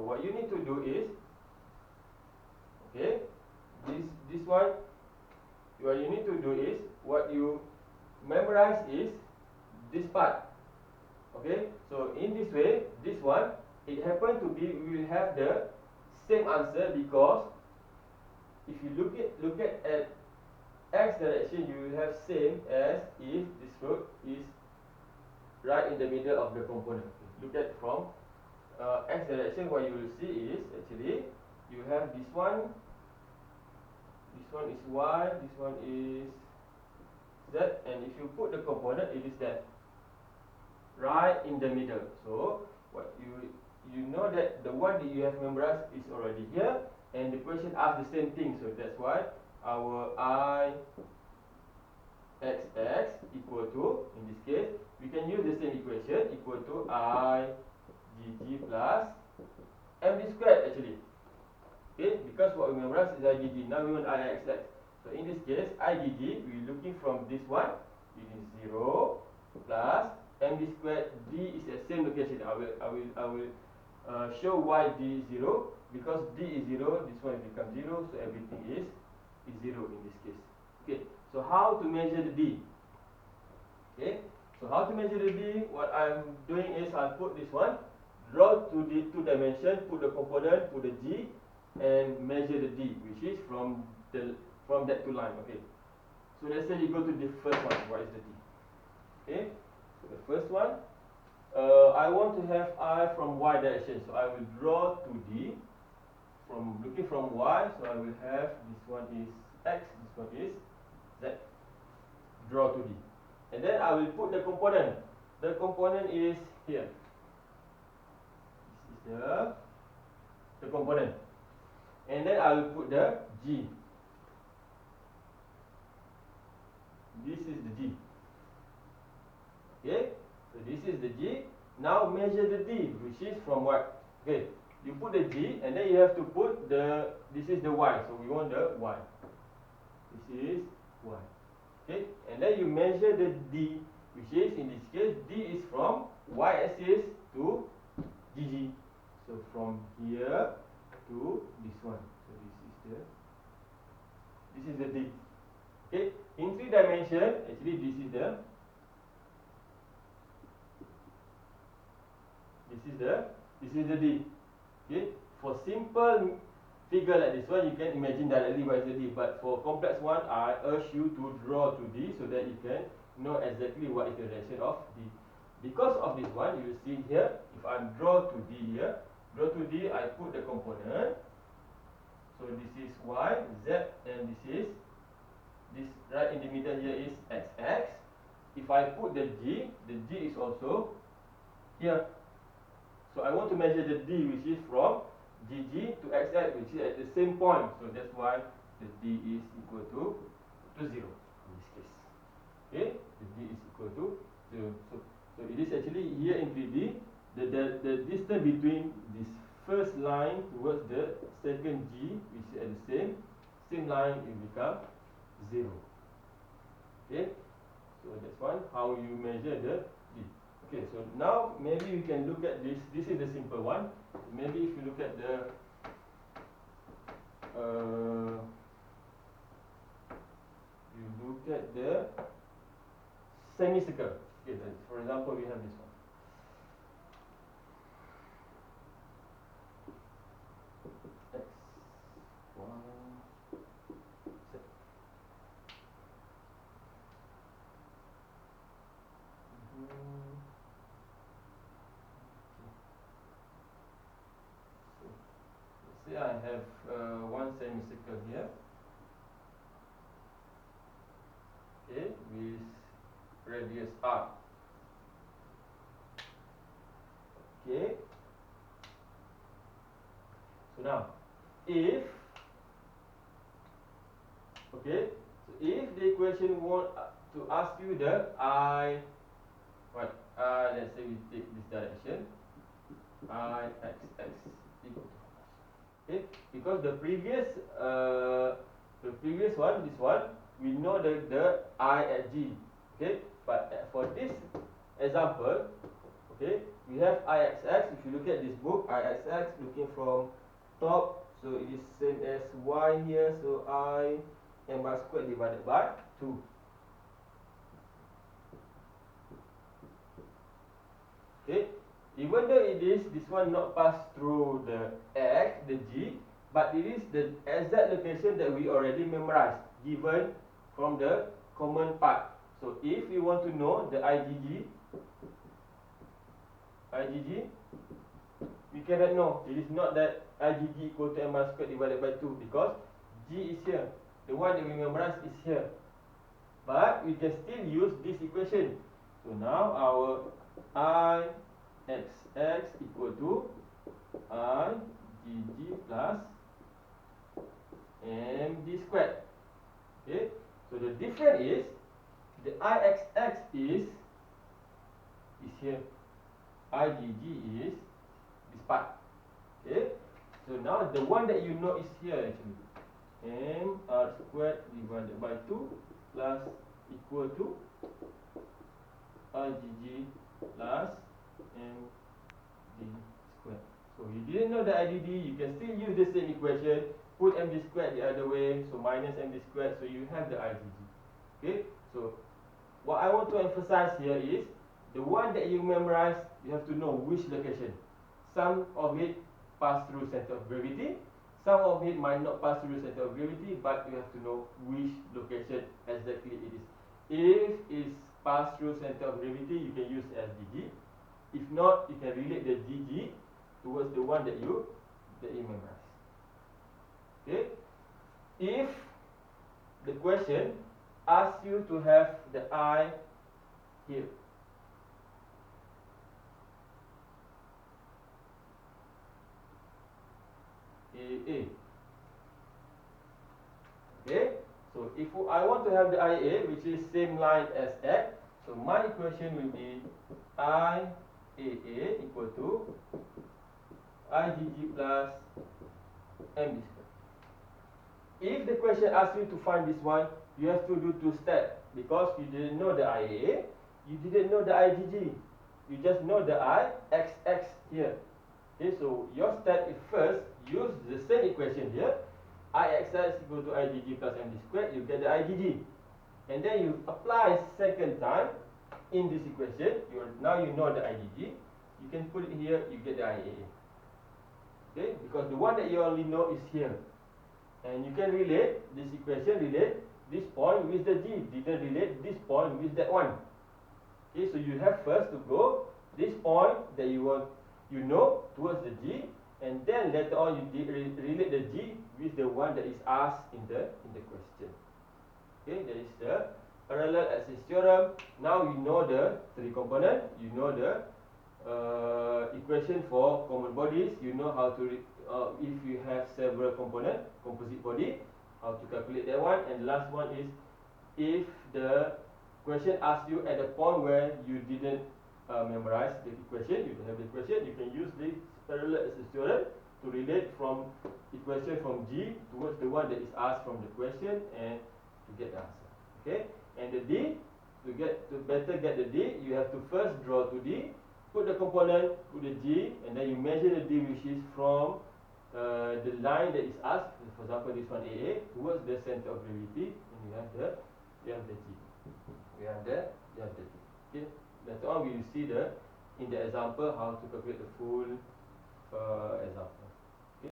what you need to do is, okay, this one, what you need to do is, what you memorize is this part. Okay, so in this way, this one, it happen to be, we will have the same answer, because if you look at x direction, you will have same as if this root is right in the middle of the component. Look at from x direction, what you will see is actually you have this one is y, this one is z, and if you put the component, it is that right in the middle. So what you know that the one that you have memorized is already here, and the question asks the same thing. So that's why our I xx equal to, in this case, we can use the same equation, equal to I gg plus md squared actually. Okay, because what we memorize is I gg. Now we want I xx. So in this case, I gg, we're looking from this one, it is 0 plus md squared. D is the same location. I will show why d is 0, because d is 0, this one becomes 0, so everything is 0 in this case. Okay, so how to measure the d? Okay, so how to measure the d? What I'm doing is I'll put this one, draw to the 2 dimension, put the component, put the g, and measure the d, which is from that 2 line. Okay, so let's say you go to the first one. What is the d? Okay, so the first one, I want to have I from y direction, so I will draw to d from looking from y. So I will have this one is x, this one is z. Draw to d, and then I will put the component. The component is here. This is the component, and then I will put the g. This is the g. Okay, so this is the g. Now measure the d, which is from what? Okay, you put the g, and then you have to put the, this is the y, so we want the y. This is y. Okay, and then you measure the d, which is, in this case, d is from y-axis to gg. So from here to this one. So this is the d. Okay, in 3 dimension, actually this is the d. Okay, for simple figure like this one, you can imagine directly what is the d. But for complex one, I urge you to draw to d, so that you can know exactly what is the direction of d. Because of this one, you will see here, if I draw to d here, draw to d, I put the component. So this is y, z, and this right in the middle here is xx. If I put the g is also here. So I want to measure the d, which is from gg to xx, which is at the same point. So that's why the d is equal to 0 in this case. Okay, the d is equal to 0. So it is actually here in 3D, the distance between this first line towards the second g, which is at the same line, it becomes 0. Okay, so that's one, how you measure the d. Okay, so now maybe you can look at this. This is the simple one. Maybe if you look at the semicircle. Okay, for example, we have this one. X, Y, Z. So, let's say I have one semicircle here. Okay, with radius r. Okay. So now, if the equation want to ask you the let's say we take this direction, I xx equal to how much? Okay, because the previous one, this one, we know the I at g. Okay, but for this example, okay, we have Ixx. If you look at this book, Ixx looking from top, so it is same as y here, so I m bar squared divided by 2. Okay, even though it is this one not pass through the x, the g, but it is the exact location that we already memorized, given from the common part. So if you want to know the IgG, we cannot know. It is not that IgG equal to m bar squared divided by 2, because G is here. The one that we memorized is here. But we can still use this equation. So now our Ixx equal to IgG plus md squared. Okay. So the difference is the Ixx is here. IgG is this part. Okay. So now the one that you know is here actually. mr squared divided by 2 plus equal to IgG plus md squared. So you didn't know the IgD, you can still use the same equation, put md squared the other way, so minus md squared, so you have the IgG. Okay, so what I want to emphasize here is, the one that you memorize, you have to know which location. Some of it pass through center of gravity, some of it might not pass through center of gravity, but you have to know which location exactly it is. If it's pass through center of gravity, you can use SDG. If not, you can relate the GG towards the one that you memorize. Okay? If the question asks you to have the I here, AA. Okay? So if I want to have the IA, which is same line as X, so my equation will be IAA equal to IgG plus MD squared. If the question asks you to find this one, you have to do 2 steps, because you didn't know the IA, you didn't know the IgG, you just know the Ixx here. Okay, so your step is first use the same equation here, Ixx equal to IgG plus MD squared, you get the IgG, and then you apply second time in this equation. Now you know the IgG, you can put it here, you get the IAA. Okay, because the one that you only know is here, and you can relate this equation, relate this point with the G, didn't relate this point with that one. Okay, so you have first to go this point that you know towards the G, and then later on you relate the G with the one that is asked in the question. Okay, that is the parallel axis theorem. Now you know the 3 component, you know the equation for common bodies, you know how to if you have several component, composite body, how to calculate that one. And the last one is, if the question asks you at the point where you didn't memorize the equation, you don't have the equation, you can use this parallel axis theorem to relate from equation from G towards the one that is asked from the question, and to get the answer. Okay, and the D, to better get the D, you have to first draw to D, put the component, put the G, and then you measure the D, which is from the line that is asked, for example this one AA, towards the center of gravity, and you have the G. You have the G. Okay. Later on we will see in the example how to calculate the full example.